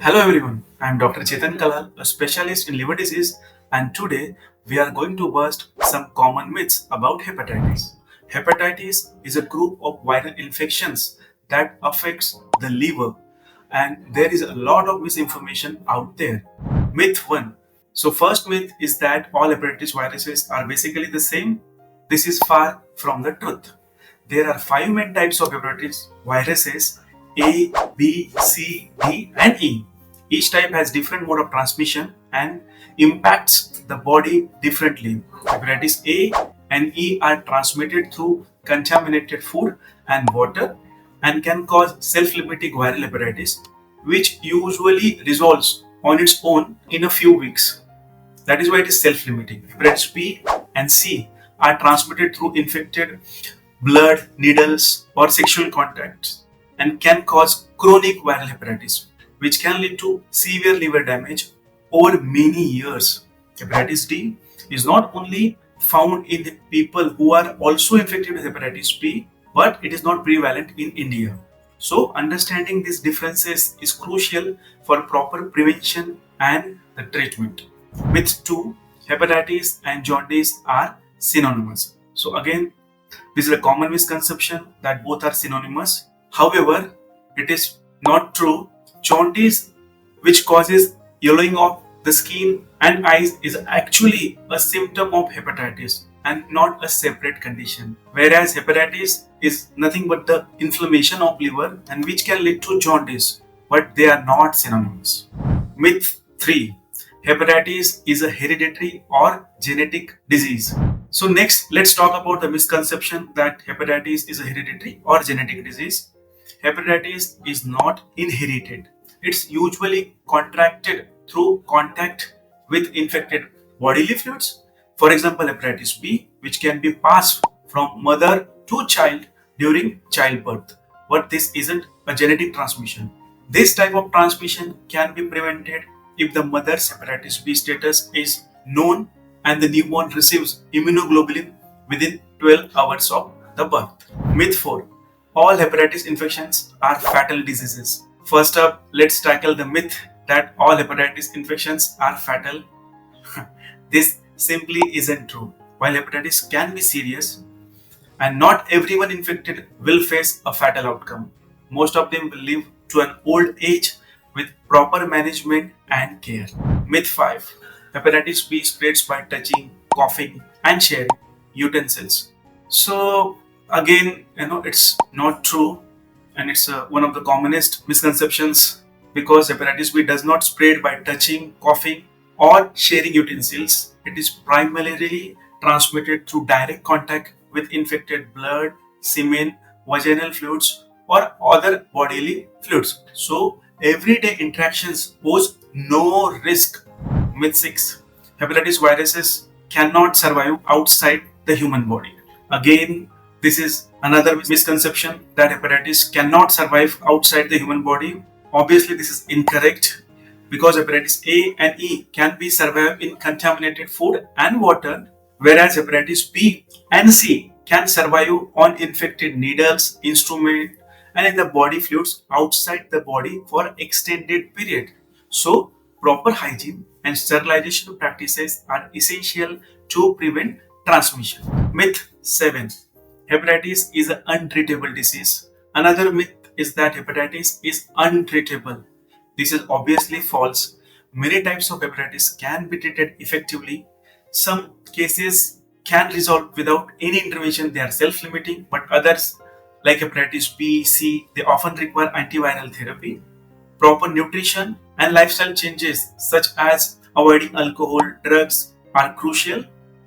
Hello everyone, I am Dr. Chetan Kalal, a specialist in liver disease, and today we are going to bust some common myths about hepatitis. Hepatitis is a group of viral infections that affects the liver, and there is a lot of misinformation out there. Myth 1. So first myth is that all hepatitis viruses are basically the same. This is far from the truth. There are five main types of hepatitis viruses: A, B, C, D, and E. Each type has different mode of transmission and impacts the body differently. Hepatitis A and E are transmitted through contaminated food and water and can cause self-limiting viral hepatitis, which usually resolves on its own in a few weeks. That is why it is self-limiting. Hepatitis B and C are transmitted through infected blood, needles, or sexual contacts and can cause chronic viral hepatitis, which can lead to severe liver damage over many years. Hepatitis D is not only found in the people who are also infected with hepatitis B, but it is not prevalent in India. So, understanding these differences is crucial for proper prevention and the treatment. Myth 2. Hepatitis and jaundice are synonymous. So, again, this is a common misconception that both are synonymous. However, it is not true. Jaundice, which causes yellowing of the skin and eyes, is actually a symptom of hepatitis and not a separate condition. Whereas hepatitis is nothing but the inflammation of liver and which can lead to jaundice, but they are not synonymous. Myth 3. Hepatitis is a hereditary or genetic disease. So next, let's talk about the misconception that hepatitis is a hereditary or genetic disease. Hepatitis is not inherited. It's usually contracted through contact with infected bodily fluids. For example, hepatitis B, which can be passed from mother to child during childbirth. But this isn't a genetic transmission. This type of transmission can be prevented if the mother's hepatitis B status is known and the newborn receives immunoglobulin within 12 hours of the birth. Myth 4. All hepatitis infections are fatal diseases. First up, let's tackle the myth that all hepatitis infections are fatal. This simply isn't true. While hepatitis can be serious, and not everyone infected will face a fatal outcome, most of them will live to an old age with proper management and care. Myth 5. Hepatitis B spreads by touching, coughing, and sharing utensils. So again, it's not true, and it's one of the commonest misconceptions because hepatitis B does not spread by touching, coughing, or sharing utensils. It is primarily transmitted through direct contact with infected blood, semen, vaginal fluids, or other bodily fluids. So everyday interactions pose no risk. Myth 6. Hepatitis viruses cannot survive outside the human body. Again, this is another misconception that hepatitis cannot survive outside the human body. Obviously, this is incorrect because hepatitis A and E can be survived in contaminated food and water, whereas hepatitis B and C can survive on infected needles, instrument, and in the body fluids outside the body for extended period. So, proper hygiene and sterilization practices are essential to prevent transmission. Myth 7. Hepatitis is an untreatable disease. Another myth is that hepatitis is untreatable. This is obviously false. Many types of hepatitis can be treated effectively. Some cases can resolve without any intervention. They are self-limiting, but others like hepatitis B, C, they often require antiviral therapy. Proper nutrition and lifestyle changes such as avoiding alcohol, drugs are crucial.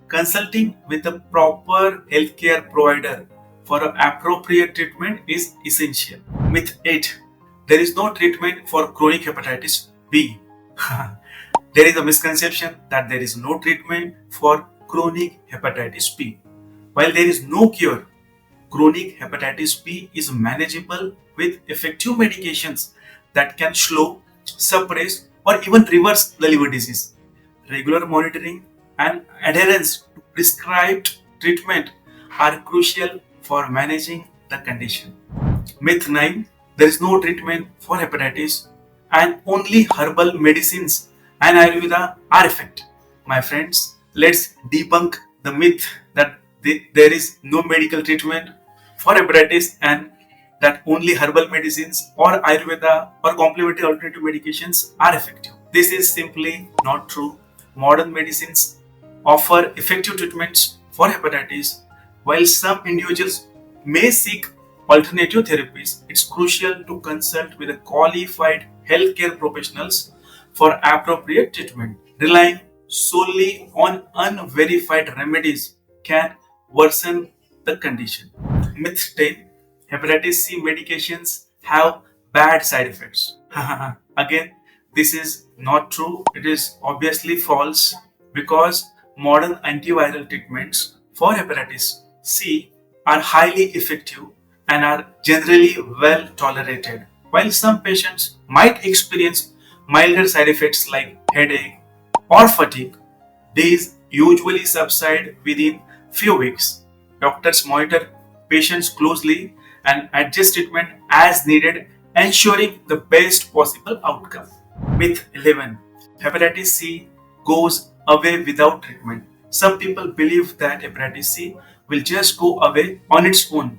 Consulting with a proper healthcare provider for appropriate treatment is essential. Myth 8. There is no treatment for chronic hepatitis B. There is a misconception that there is no treatment for chronic hepatitis B. While there is no cure, chronic hepatitis B is manageable with effective medications that can slow, suppress, or even reverse the liver disease. Regular monitoring and adherence to prescribed treatment are crucial for managing the condition. Myth 9. There is no treatment for hepatitis. and only herbal medicines and Ayurveda are effective. My friends, let's debunk the myth that there is no medical treatment for hepatitis and that only herbal medicines or Ayurveda or complementary alternative medications are effective. This is simply not true. Modern medicines offer effective treatments for hepatitis. While some individuals may seek alternative therapies, it's crucial to consult with a qualified healthcare professionals for appropriate treatment. Relying solely on unverified remedies can worsen the condition. Myth 10: Hepatitis C medications have bad side effects. Again, this is not true. It is obviously false because modern antiviral treatments for hepatitis C are highly effective and are generally well tolerated. While some patients might experience milder side effects like headache or fatigue, these usually subside within few weeks. Doctors monitor patients closely and adjust treatment as needed, ensuring the best possible outcome. Myth 11: Hepatitis C goes away without treatment. Some people believe that hepatitis C will just go away on its own.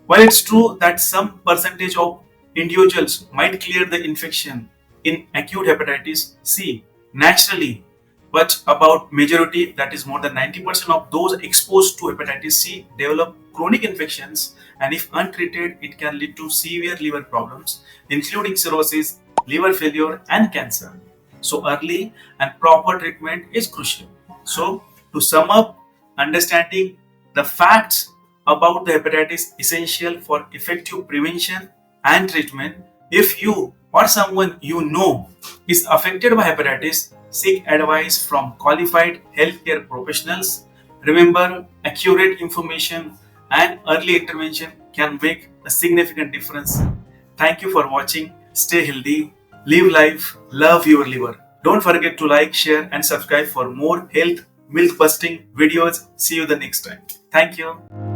While it's true that some percentage of individuals might clear the infection in acute hepatitis C naturally, but about majority, that is more than 90% of those exposed to hepatitis C develop chronic infections, and if untreated it can lead to severe liver problems including cirrhosis, liver failure and cancer. So early and proper treatment is crucial. So to sum up, understanding the facts about the hepatitis essential for effective prevention and treatment. If you or someone you know is affected by hepatitis, seek advice from qualified healthcare professionals. Remember, accurate information and early intervention can make a significant difference. Thank you for watching. Stay healthy, live life, love your liver. Don't forget to like, share, and subscribe for more health myth busting videos. See you the next time. Thank you.